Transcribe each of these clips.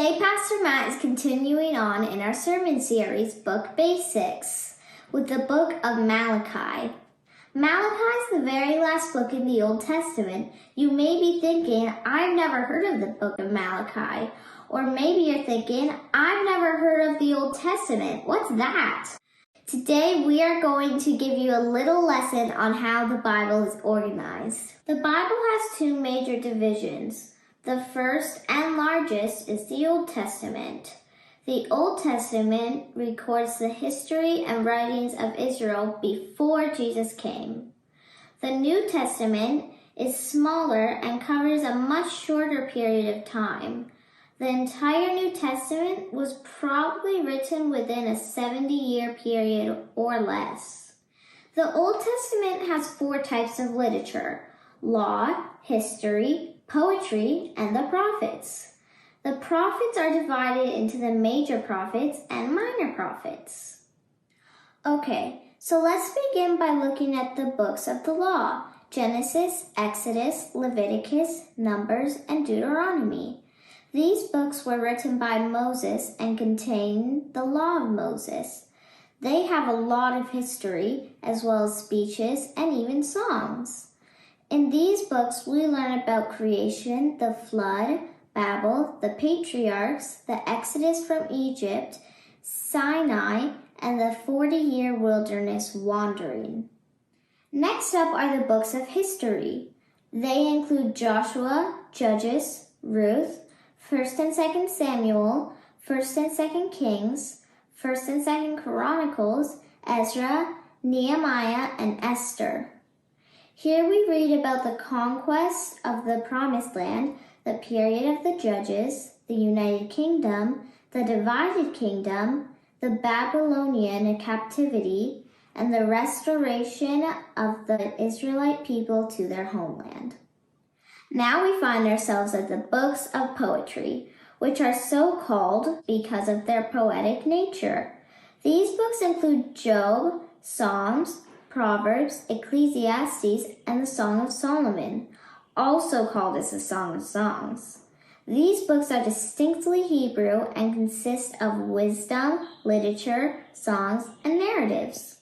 Today, Pastor Matt is continuing on in our sermon series, Book Basics, with the book of Malachi. Malachi is the very last book in the Old Testament. You may be thinking, I've never heard of the book of Malachi. Or maybe you're thinking, I've never heard of the Old Testament. What's that? Today, we are going to give you a little lesson on how the Bible is organized. The Bible has two major divisions. The first and largest is the Old Testament. The Old Testament records the history and writings of Israel before Jesus came. The New Testament is smaller and covers a much shorter period of time. The entire New Testament was probably written within a 70-year period or less. The Old Testament has four types of literature: law, history, poetry, and the prophets. The prophets are divided into the major prophets and minor prophets. Okay, so let's begin by looking at the books of the law: Genesis, Exodus, Leviticus, Numbers, and Deuteronomy. These books were written by Moses and contain the law of Moses. They have a lot of history, as well as speeches and even songs. In these books, we learn about creation, the flood, Babel, the patriarchs, the Exodus from Egypt, Sinai, and the 40-year wilderness wandering. Next up are the books of history. They include Joshua, Judges, Ruth, 1st and 2nd Samuel, 1st and 2nd Kings, 1st and 2nd Chronicles, Ezra, Nehemiah, and Esther. Here we read about the conquest of the Promised Land, the period of the Judges, the United Kingdom, the divided kingdom, the Babylonian captivity, and the restoration of the Israelite people to their homeland. Now we find ourselves at the books of poetry, which are so called because of their poetic nature. These books include Job, Psalms, Proverbs, Ecclesiastes, and the Song of Solomon, also called as the Song of Songs. These books are distinctly Hebrew and consist of wisdom, literature, songs, and narratives.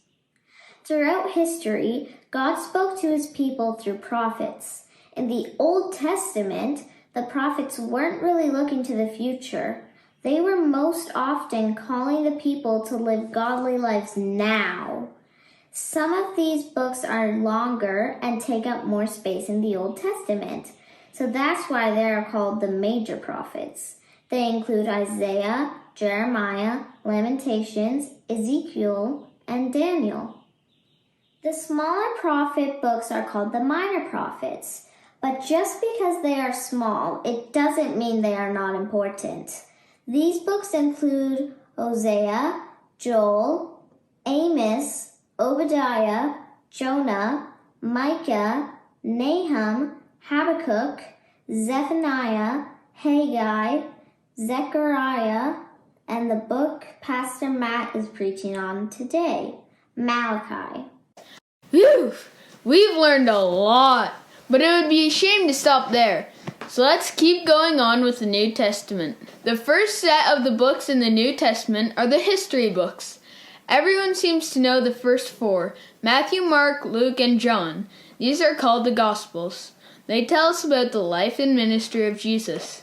Throughout history, God spoke to his people through prophets. In the Old Testament, the prophets weren't really looking to the future. They were most often calling the people to live godly lives now. Some of these books are longer and take up more space in the Old Testament, so that's why they are called the major prophets. They include Isaiah, Jeremiah, Lamentations, Ezekiel, and Daniel. The smaller prophet books are called the minor prophets, but just because they are small, it doesn't mean they are not important. These books include Hosea, Joel, Amos, Obadiah, Jonah, Micah, Nahum, Habakkuk, Zephaniah, Haggai, Zechariah, and the book Pastor Matt is preaching on today, Malachi. Whew! We've learned a lot, but it would be a shame to stop there. So let's keep going on with the New Testament. The first set of the books in the New Testament are the history books. Everyone seems to know the first four: Matthew, Mark, Luke, and John. These are called the Gospels. They tell us about the life and ministry of Jesus.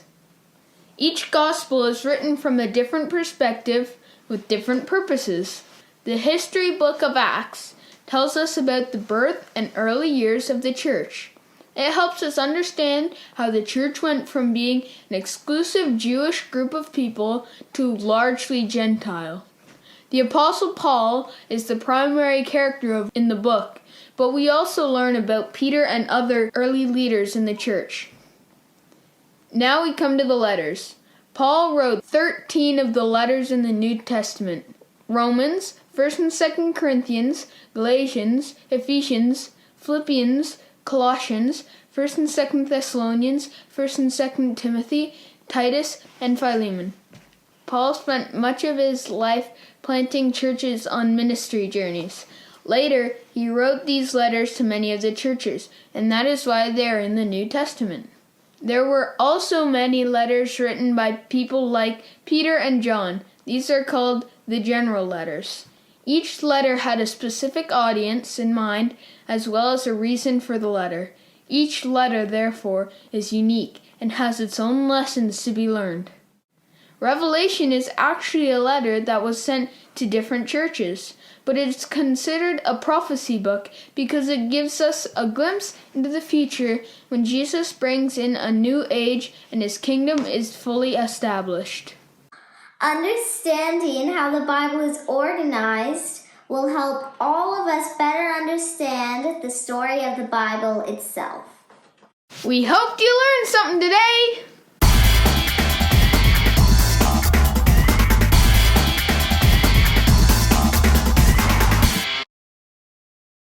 Each Gospel is written from a different perspective with different purposes. The history book of Acts tells us about the birth and early years of the church. It helps us understand how the church went from being an exclusive Jewish group of people to largely Gentile. The Apostle Paul is the primary character in the book, but we also learn about Peter and other early leaders in the church. Now we come to the letters. Paul wrote 13 of the letters in the New Testament: Romans, 1st and 2nd Corinthians, Galatians, Ephesians, Philippians, Colossians, 1st and 2nd Thessalonians, 1st and 2nd Timothy, Titus, and Philemon. Paul spent much of his life planting churches on ministry journeys. Later, he wrote these letters to many of the churches, and that is why they are in the New Testament. There were also many letters written by people like Peter and John. These are called the general letters. Each letter had a specific audience in mind as well as a reason for the letter. Each letter, therefore, is unique and has its own lessons to be learned. Revelation is actually a letter that was sent to different churches, but it's considered a prophecy book because it gives us a glimpse into the future when Jesus brings in a new age and his kingdom is fully established. Understanding how the Bible is organized will help all of us better understand the story of the Bible itself. We hope you learned something today!